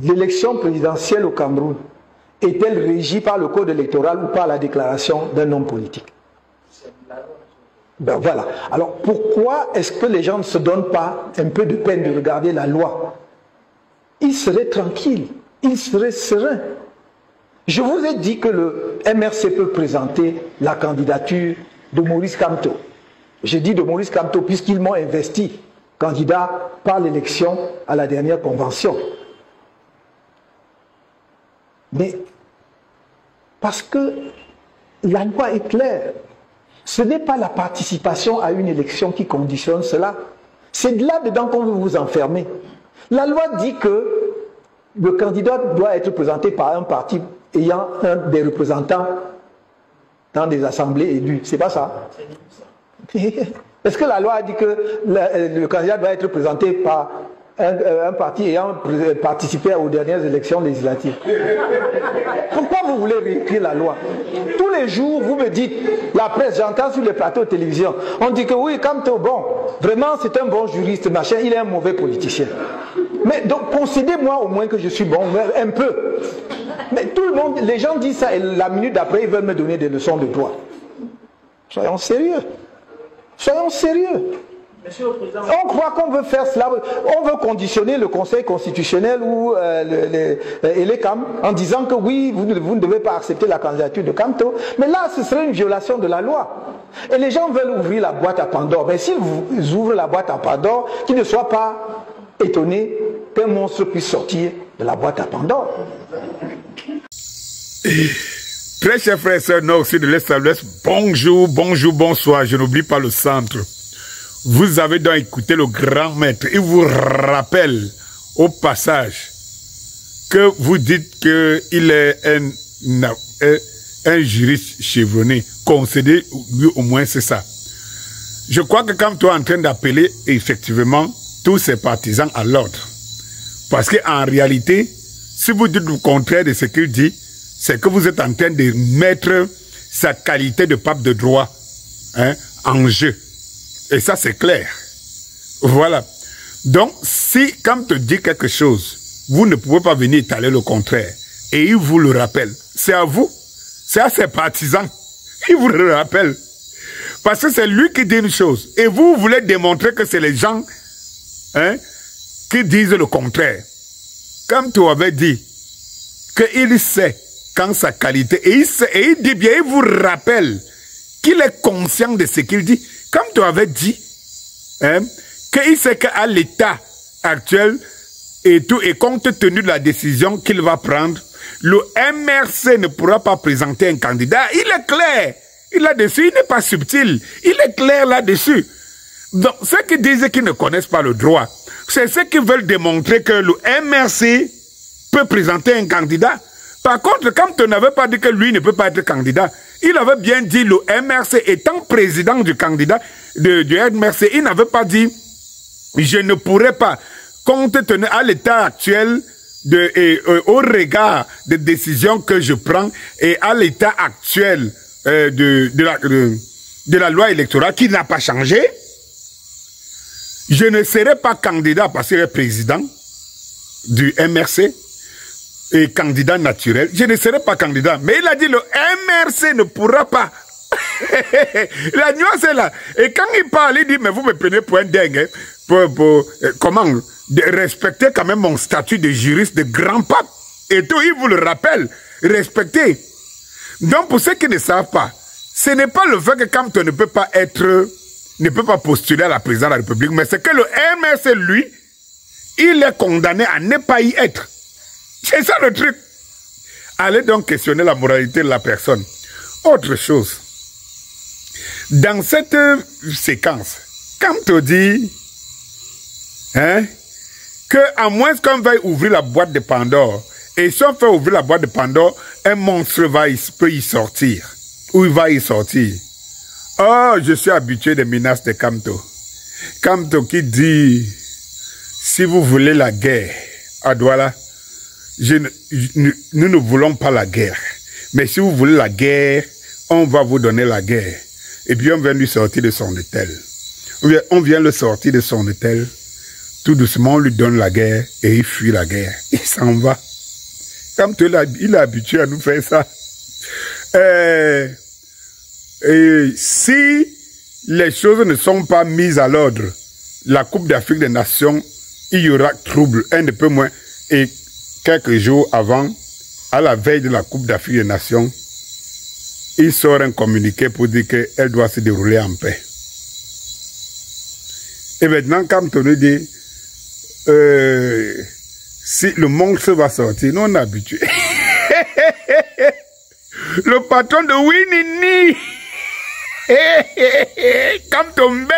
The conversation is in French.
l'élection présidentielle au Cameroun est-elle régie par le code électoral ou par la déclaration d'un homme politique? Ben voilà. Alors pourquoi est-ce que les gens ne se donnent pas un peu de peine de regarder la loi? Ils seraient tranquilles, ils seraient sereins. Je vous ai dit que le MRC peut présenter la candidature de Maurice Kamto. J'ai dit de Maurice Kamto puisqu'ils m'ont investi candidat par l'élection à la dernière convention. Mais parce que la loi est claire. Ce n'est pas la participation à une élection qui conditionne cela. C'est là-dedans qu'on veut vous enfermer. La loi dit que le candidat doit être présenté par un parti ayant un des représentants dans des assemblées élues. C'est pas ça? Est-ce que la loi a dit que le candidat doit être présenté par un parti ayant participé aux dernières élections législatives? Pourquoi vous voulez réécrire la loi? Tous les jours, vous me dites, la presse, j'entends sur les plateaux de télévision, on dit que oui, Kamto, bon, vraiment c'est un bon juriste, machin, il est un mauvais politicien. Mais donc, concédez-moi au moins que je suis bon, un peu. Mais tout le monde, les gens disent ça, et la minute d'après, ils veulent me donner des leçons de droit. Soyons sérieux. Soyons sérieux. Monsieur le Président, on croit qu'on veut faire cela, on veut conditionner le Conseil constitutionnel ou les CAM en disant que oui, vous ne devez pas accepter la candidature de Kamto. Mais là, ce serait une violation de la loi. Et les gens veulent ouvrir la boîte à Pandore. Mais s'ils ouvrent la boîte à Pandore, qu'ils ne soient pas étonnés qu'un monstre puisse sortir de la boîte à Pandore. Très chers frères et sœurs, nous aussi de l'Est à l'Ouest, bonjour, bonjour, bonsoir. Je n'oublie pas le centre. Vous avez donc écouté le grand maître. Il vous rappelle au passage que vous dites qu'il est un juriste chevronné. Concédé, lui au moins c'est ça. Je crois que quand tu es en train d'appeler effectivement tous ces partisans à l'ordre, parce qu'en réalité, si vous dites le contraire de ce qu'il dit, c'est que vous êtes en train de mettre sa qualité de pape de droit en jeu. Et ça, c'est clair. Voilà. Donc, si, quand te dit quelque chose, vous ne pouvez pas venir étaler le contraire, et il vous le rappelle, c'est à vous, c'est à ses partisans, il vous le rappelle. Parce que c'est lui qui dit une chose, et vous voulez démontrer que c'est les gens qui disent le contraire. Comme tu avais dit, qu'il sait quand sa qualité, et il dit bien, il vous rappelle qu'il est conscient de ce qu'il dit. Comme tu avais dit, qu'il sait qu'à l'état actuel et tout, et compte tenu de la décision qu'il va prendre, le MRC ne pourra pas présenter un candidat. Il est clair. Là-dessus, il n'est pas subtil. Il est clair là-dessus. Donc, ceux qui disent qu'ils ne connaissent pas le droit, c'est ceux qui veulent démontrer que le MRC peut présenter un candidat. Par contre, quand on n'avait pas dit que lui ne peut pas être candidat, il avait bien dit le MRC étant président du candidat du MRC, il n'avait pas dit je ne pourrais pas, compte tenu à l'état actuel au regard des décisions que je prends et à l'état actuel de la loi électorale qui n'a pas changé, je ne serai pas candidat parce qu'il est président du MRC et candidat naturel, je ne serai pas candidat. Mais il a dit le MRC ne pourra pas. La nuance est là. Et quand il parle, il dit, mais vous me prenez pour un dingue. Comment respecter quand même mon statut de juriste, de grand pape. Et tout, il vous le rappelle. Respectez. Donc, pour ceux qui ne savent pas, ce n'est pas le fait que Kamto ne peut pas postuler à la présidence de la République, mais c'est que le MRC, lui, il est condamné à ne pas y être. C'est ça le truc. Allez donc questionner la moralité de la personne. Autre chose. Dans cette séquence, Kamto dit que à moins qu'on veuille ouvrir la boîte de Pandore, et si on fait ouvrir la boîte de Pandore, un monstre peut y sortir. Ou il va y sortir. Oh, je suis habitué des menaces de Kamto. Kamto qui dit, si vous voulez la guerre à Douala, nous ne voulons pas la guerre. Mais si vous voulez la guerre, on va vous donner la guerre. Et puis on vient lui sortir de son hôtel. On vient le sortir de son hôtel Tout doucement, on lui donne la guerre et il fuit la guerre. Il s'en va. Comme il est habitué à nous faire ça. Et si les choses ne sont pas mises à l'ordre, la Coupe d'Afrique des Nations, il y aura trouble, un peu moins. Et quelques jours avant, à la veille de la Coupe d'Afrique des Nations, il sort un communiqué pour dire qu'elle doit se dérouler en paix. Et maintenant, quand on nous dit, si le monstre va sortir, nous on est habitués. Le patron de Winnie, comme tombé,